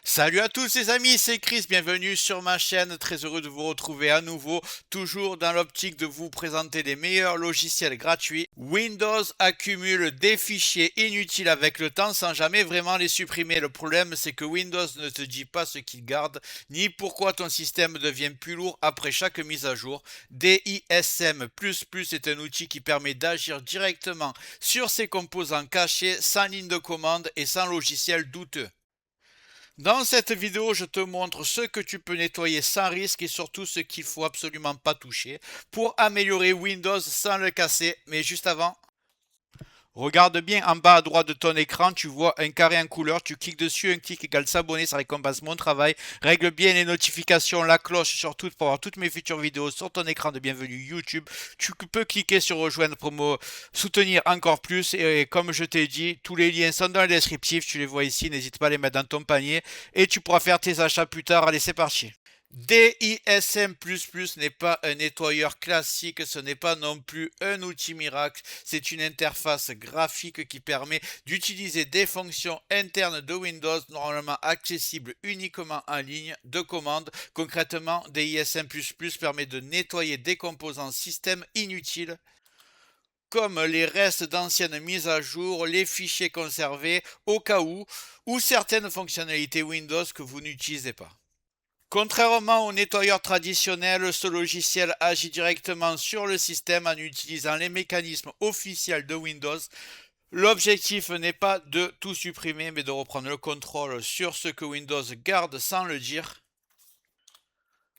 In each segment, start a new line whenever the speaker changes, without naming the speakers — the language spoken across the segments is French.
Salut à tous les amis, c'est Chris, bienvenue sur ma chaîne, très heureux de vous retrouver à nouveau, toujours dans l'optique de vous présenter les meilleurs logiciels gratuits. Windows accumule des fichiers inutiles avec le temps sans jamais vraiment les supprimer. Le problème c'est que Windows ne te dit pas ce qu'il garde, ni pourquoi ton système devient plus lourd après chaque mise à jour. DISM++ est un outil qui permet d'agir directement sur ses composants cachés, sans ligne de commande et sans logiciel douteux. Dans cette vidéo, je te montre ce que tu peux nettoyer sans risque et surtout ce qu'il faut absolument pas toucher pour améliorer Windows sans le casser. Mais juste avant, regarde bien en bas à droite de ton écran, tu vois un carré en couleur, tu cliques dessus, un clic égale s'abonner, ça récompense mon travail. Règle bien les notifications, la cloche surtout pour avoir toutes mes futures vidéos sur ton écran de bienvenue YouTube. Tu peux cliquer sur rejoindre pour me soutenir encore plus et comme je t'ai dit, tous les liens sont dans le descriptif, tu les vois ici, n'hésite pas à les mettre dans ton panier et tu pourras faire tes achats plus tard. Allez, c'est parti. DISM++ n'est pas un nettoyeur classique, ce n'est pas non plus un outil miracle, c'est une interface graphique qui permet d'utiliser des fonctions internes de Windows normalement accessibles uniquement en ligne de commande. Concrètement, DISM++ permet de nettoyer des composants système inutiles comme les restes d'anciennes mises à jour, les fichiers conservés au cas où, ou certaines fonctionnalités Windows que vous n'utilisez pas. Contrairement au nettoyeur traditionnel, ce logiciel agit directement sur le système en utilisant les mécanismes officiels de Windows. L'objectif n'est pas de tout supprimer, mais de reprendre le contrôle sur ce que Windows garde sans le dire.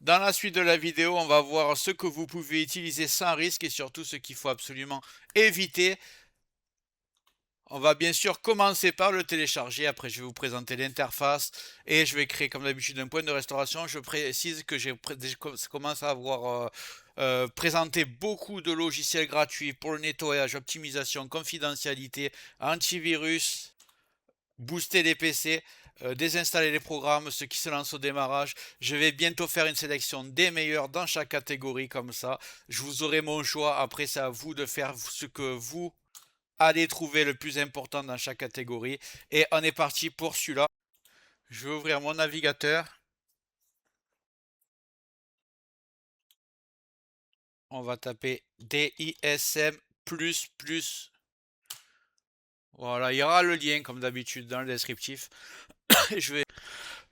Dans la suite de la vidéo, on va voir ce que vous pouvez utiliser sans risque et surtout ce qu'il faut absolument éviter. On va bien sûr commencer par le télécharger, après je vais vous présenter l'interface et je vais créer comme d'habitude un point de restauration. Je précise que j'ai commencé à avoir présenté beaucoup de logiciels gratuits pour le nettoyage, optimisation, confidentialité, antivirus, booster les PC, désinstaller les programmes, ceux qui se lancent au démarrage. Je vais bientôt faire une sélection des meilleurs dans chaque catégorie comme ça. Je vous aurai mon choix, après c'est à vous de faire ce que vous allez trouver le plus important dans chaque catégorie. Et on est parti pour celui-là. Je vais ouvrir mon navigateur. On va taper DISM++. Voilà, il y aura le lien comme d'habitude dans le descriptif. Je vais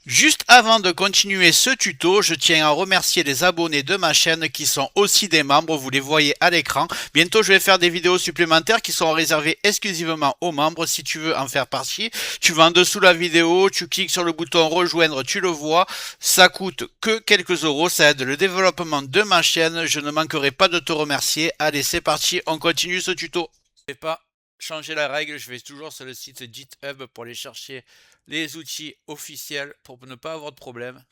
Juste avant de continuer ce tuto, je tiens à remercier les abonnés de ma chaîne qui sont aussi des membres, vous les voyez à l'écran. Bientôt je vais faire des vidéos supplémentaires qui sont réservées exclusivement aux membres. Si tu veux en faire partie, tu vas en dessous de la vidéo, tu cliques sur le bouton rejoindre, tu le vois. Ça coûte que quelques euros, ça aide le développement de ma chaîne. Je ne manquerai pas de te remercier. Allez, c'est parti, on continue ce tuto. Je vais pas changer la règle, je vais toujours sur le site GitHub pour aller chercher les outils officiels pour ne pas avoir de problème.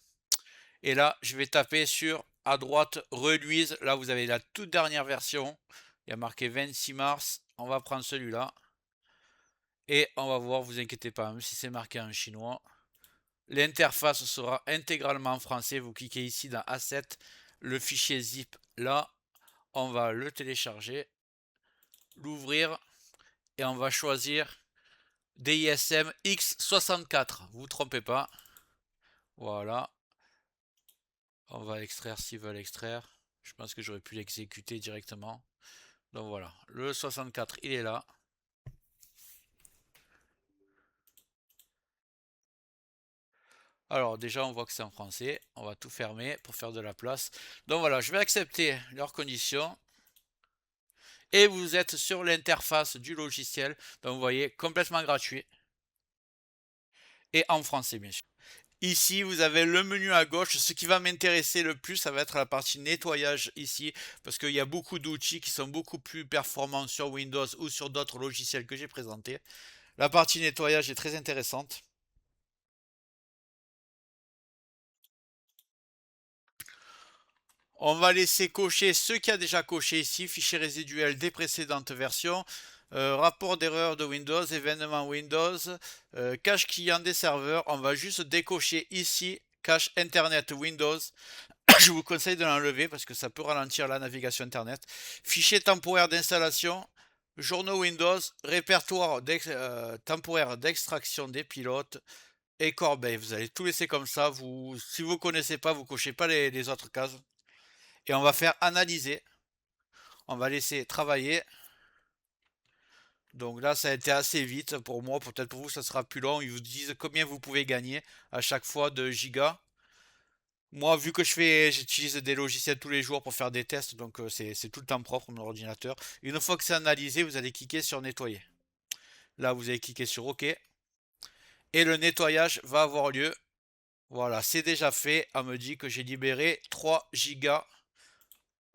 Et là, je vais taper sur à droite Reluise. Là, vous avez la toute dernière version. Il y a marqué 26 mars. On va prendre celui-là. Et on va voir, vous inquiétez pas, même si c'est marqué en chinois. L'interface sera intégralement en français. Vous cliquez ici dans Asset. Le fichier zip là. On va le télécharger. L'ouvrir. Et on va choisir DISM X64. Vous ne trompez pas. Voilà. On va extraire s'ils veulent extraire. Je pense que j'aurais pu l'exécuter directement. Donc voilà, le 64 il est là. Alors déjà on voit que c'est en français. On va tout fermer pour faire de la place. Donc voilà, je vais accepter leurs conditions. Et vous êtes sur l'interface du logiciel. Donc vous voyez, complètement gratuit. Et en français bien sûr. Ici, vous avez le menu à gauche. Ce qui va m'intéresser le plus, ça va être la partie nettoyage ici, parce qu'il y a beaucoup d'outils qui sont beaucoup plus performants sur Windows ou sur d'autres logiciels que j'ai présentés. La partie nettoyage est très intéressante. On va laisser cocher ce qu'il y a déjà coché ici, fichier résiduel des précédentes versions, rapport d'erreur de Windows, événement Windows, cache client des serveurs. On va juste décocher ici, cache Internet Windows. Je vous conseille de l'enlever parce que ça peut ralentir la navigation internet. Fichier temporaire d'installation, journaux Windows, répertoire temporaire d'extraction des pilotes et corbeille. Vous allez tout laisser comme ça. Si vous ne connaissez pas, vous cochez pas les autres cases. Et on va faire analyser. On va laisser travailler. Donc là, ça a été assez vite pour moi. Peut-être pour vous, ça sera plus long. Ils vous disent combien vous pouvez gagner à chaque fois de gigas. Moi, vu que j'utilise des logiciels tous les jours pour faire des tests, donc c'est tout le temps propre mon ordinateur. Une fois que c'est analysé, vous allez cliquer sur nettoyer. Là, vous allez cliquer sur OK. Et le nettoyage va avoir lieu. Voilà, c'est déjà fait. On me dit que j'ai libéré 3 gigas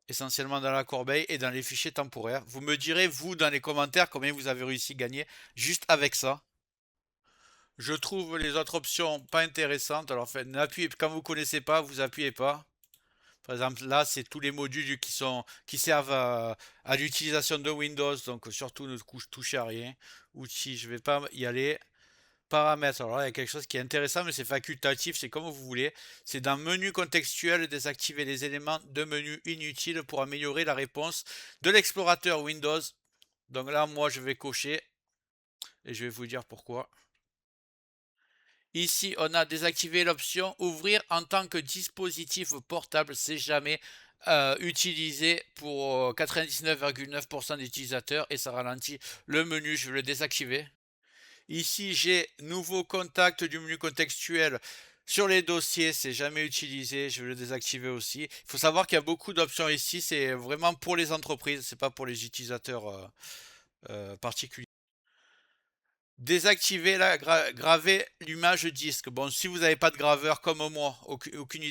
essentiellement dans la corbeille et dans les fichiers temporaires. Vous me direz, vous, dans les commentaires, combien vous avez réussi à gagner juste avec ça. Je trouve les autres options pas intéressantes. Alors, quand vous ne connaissez pas, vous appuyez pas. Par exemple, là, c'est tous les modules qui servent à l'utilisation de Windows. Donc, surtout, ne touchez à rien. Outils, je ne vais pas y aller. Paramètres. Alors là, il y a quelque chose qui est intéressant, mais c'est facultatif. C'est comme vous voulez. C'est dans menu contextuel, désactiver les éléments de menu inutiles pour améliorer la réponse de l'explorateur Windows. Donc là, moi, je vais cocher. Et je vais vous dire pourquoi. Ici, on a désactivé l'option ouvrir en tant que dispositif portable. C'est jamais utilisé pour 99,9% d'utilisateurs et ça ralentit le menu. Je vais le désactiver. Ici, j'ai nouveau contact du menu contextuel. Sur les dossiers, c'est jamais utilisé. Je vais le désactiver aussi. Il faut savoir qu'il y a beaucoup d'options ici. C'est vraiment pour les entreprises. C'est pas pour les utilisateurs particuliers. Désactiver graver l'image disque. Bon, si vous n'avez pas de graveur comme moi, aucune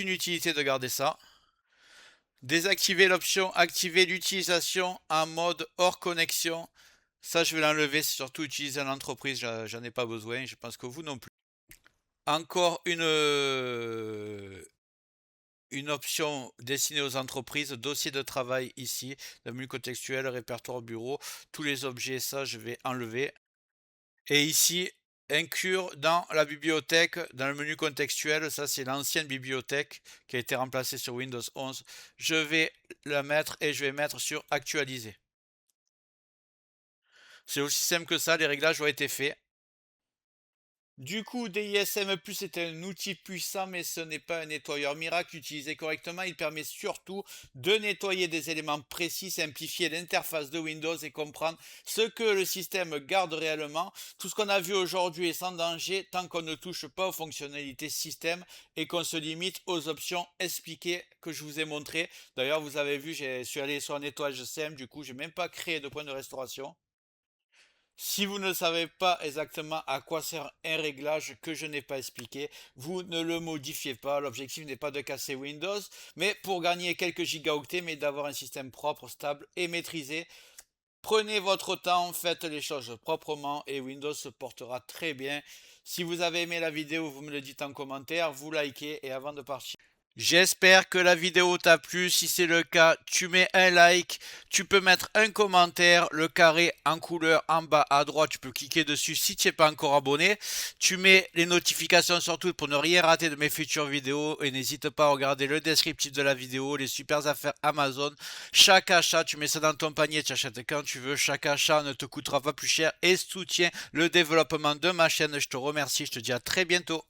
utilité de garder ça. Désactiver l'option activer l'utilisation en mode hors connexion. Ça, je vais l'enlever. C'est surtout utilisé en entreprise. J'en ai pas besoin. Je pense que vous non plus. Encore une option destinée aux entreprises, dossier de travail ici, le menu contextuel, répertoire bureau, tous les objets, ça je vais enlever. Et ici, inclure dans la bibliothèque, dans le menu contextuel, ça c'est l'ancienne bibliothèque qui a été remplacée sur Windows 11. Je vais la mettre et je vais mettre sur actualiser. C'est aussi simple que ça, les réglages ont été faits. Du coup, DISM+ est un outil puissant, mais ce n'est pas un nettoyeur miracle. Utilisé correctement, il permet surtout de nettoyer des éléments précis, simplifier l'interface de Windows et comprendre ce que le système garde réellement. Tout ce qu'on a vu aujourd'hui est sans danger tant qu'on ne touche pas aux fonctionnalités système et qu'on se limite aux options expliquées que je vous ai montrées. D'ailleurs, vous avez vu, je suis allé sur un nettoyage simple, du coup, je n'ai même pas créé de point de restauration. Si vous ne savez pas exactement à quoi sert un réglage que je n'ai pas expliqué, vous ne le modifiez pas. L'objectif n'est pas de casser Windows, mais pour gagner quelques gigaoctets, mais d'avoir un système propre, stable et maîtrisé. Prenez votre temps, faites les choses proprement et Windows se portera très bien. Si vous avez aimé la vidéo, vous me le dites en commentaire, vous likez et avant de partir. J'espère que la vidéo t'a plu. Si c'est le cas, tu mets un like. Tu peux mettre un commentaire. Le carré en couleur en bas à droite, tu peux cliquer dessus si tu n'es pas encore abonné. Tu mets les notifications surtout pour ne rien rater de mes futures vidéos. Et n'hésite pas à regarder le descriptif de la vidéo, les super affaires Amazon. Chaque achat, tu mets ça dans ton panier, tu achètes quand tu veux. Chaque achat ne te coûtera pas plus cher et soutient le développement de ma chaîne. Je te remercie. Je te dis à très bientôt.